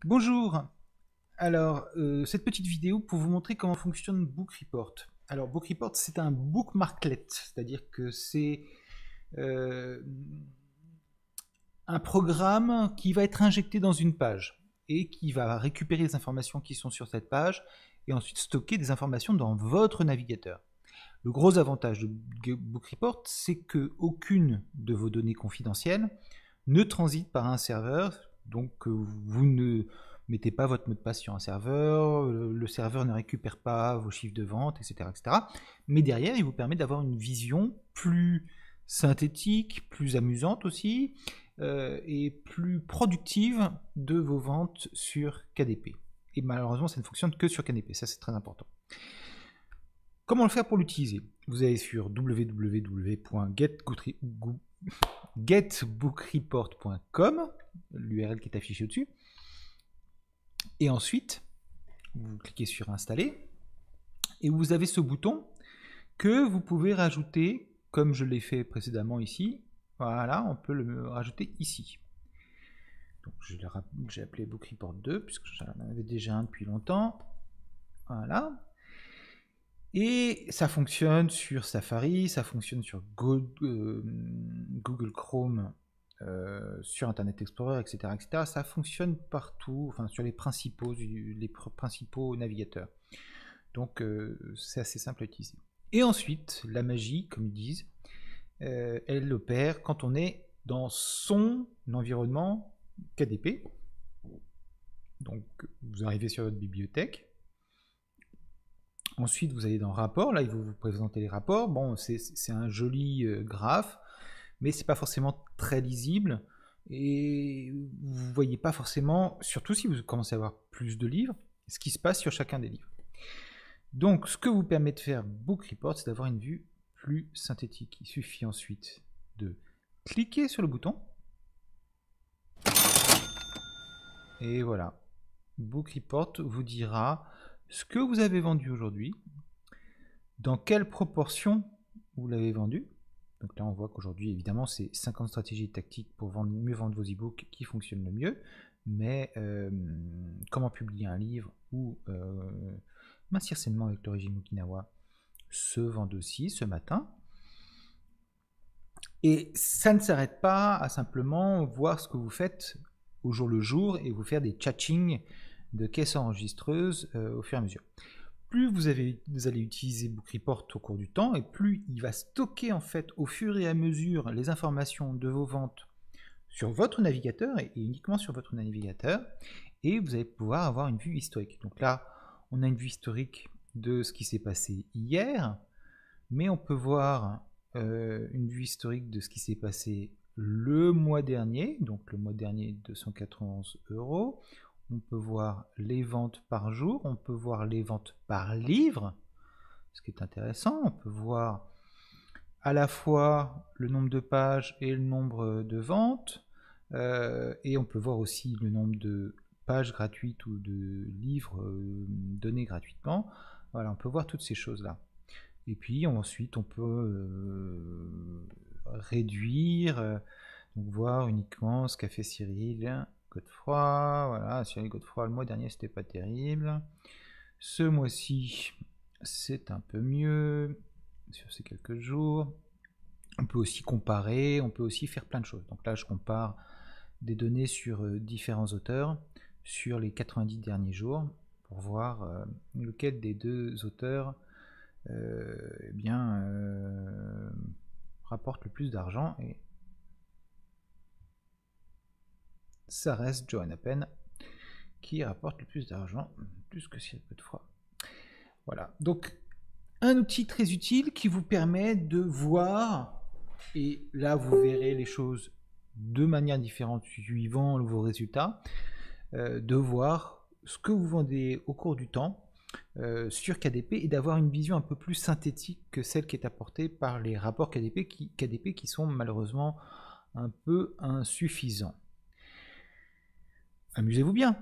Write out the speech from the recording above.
Bonjour. Alors, cette petite vidéo pour vous montrer comment fonctionne Book Report. Alors, Book Report, c'est un bookmarklet, c'est-à-dire que c'est un programme qui va être injecté dans une page et qui va récupérer les informations qui sont sur cette page et ensuite stocker des informations dans votre navigateur. Le gros avantage de Book Report, c'est que aucune de vos données confidentielles ne transite par un serveur, donc vous ne mettez pas votre mot de passe sur un serveur, le serveur ne récupère pas vos chiffres de vente, etc., etc. Mais derrière, il vous permet d'avoir une vision plus synthétique, plus amusante aussi, et plus productive de vos ventes sur KDP. Et malheureusement, ça ne fonctionne que sur KDP, ça c'est très important. Comment le faire pour l'utiliser? Vous allez sur www.getbookreport.com, l'URL qui est affichée au-dessus, et ensuite vous cliquez sur installer et vous avez ce bouton que vous pouvez rajouter comme je l'ai fait précédemment ici. Voilà, on peut le rajouter ici. Donc j'ai appelé Book Report 2 puisque j'en avais déjà un depuis longtemps. Voilà. Et ça fonctionne sur Safari, ça fonctionne sur Google Chrome, sur Internet Explorer, etc., etc. Ça fonctionne partout, enfin sur les principaux navigateurs. Donc c'est assez simple à utiliser. Et ensuite, la magie, comme ils disent, elle opère quand on est dans son environnement KDP. Donc vous arrivez sur votre bibliothèque. Ensuite, vous allez dans rapport. Là, il va vous présenter les rapports. Bon, c'est un joli graphe, mais c'est pas forcément très lisible. Et vous voyez pas forcément, surtout si vous commencez à avoir plus de livres, ce qui se passe sur chacun des livres. Donc, ce que vous permet de faire Book Report, c'est d'avoir une vue plus synthétique. Il suffit ensuite de cliquer sur le bouton. Et voilà. Book Report vous dira ce que vous avez vendu aujourd'hui, dans quelle proportion vous l'avez vendu. Donc là, on voit qu'aujourd'hui, évidemment, c'est 50 stratégies tactiques pour mieux vendre vos e-books qui fonctionnent le mieux. Mais comment publier un livre ou Mincir sainement avec le régime Okinawa se vendent aussi ce matin. Et ça ne s'arrête pas à simplement voir ce que vous faites au jour le jour et vous faire des tchatchings de caisses enregistreuses au fur et à mesure. Plus vous allez utiliser Book Report au cours du temps, et plus il va stocker en fait au fur et à mesure les informations de vos ventes sur votre navigateur et uniquement sur votre navigateur, et vous allez pouvoir avoir une vue historique. Donc là, on a une vue historique de ce qui s'est passé hier, mais on peut voir une vue historique de ce qui s'est passé le mois dernier, donc le mois dernier 291 €. On peut voir les ventes par jour, on peut voir les ventes par livre, ce qui est intéressant. On peut voir à la fois le nombre de pages et le nombre de ventes, et on peut voir aussi le nombre de pages gratuites ou de livres donnés gratuitement. Voilà, on peut voir toutes ces choses-là. Et puis ensuite, on peut réduire, donc voir uniquement ce qu'a fait Cyril Godefroy. Voilà, Cyril Godefroy, le mois dernier, c'était pas terrible. Ce mois-ci, c'est un peu mieux sur ces quelques jours. On peut aussi comparer, on peut aussi faire plein de choses. Donc là, je compare des données sur différents auteurs sur les 90 derniers jours pour voir lequel des deux auteurs rapporte le plus d'argent, et ça reste Johanna Penn qui rapporte le plus d'argent, plus que Cyril Godefroy. Voilà, donc un outil très utile qui vous permet de voir, et là vous verrez les choses de manière différente suivant vos résultats, de voir ce que vous vendez au cours du temps sur KDP et d'avoir une vision un peu plus synthétique que celle qui est apportée par les rapports KDP qui sont malheureusement un peu insuffisants. Amusez-vous bien!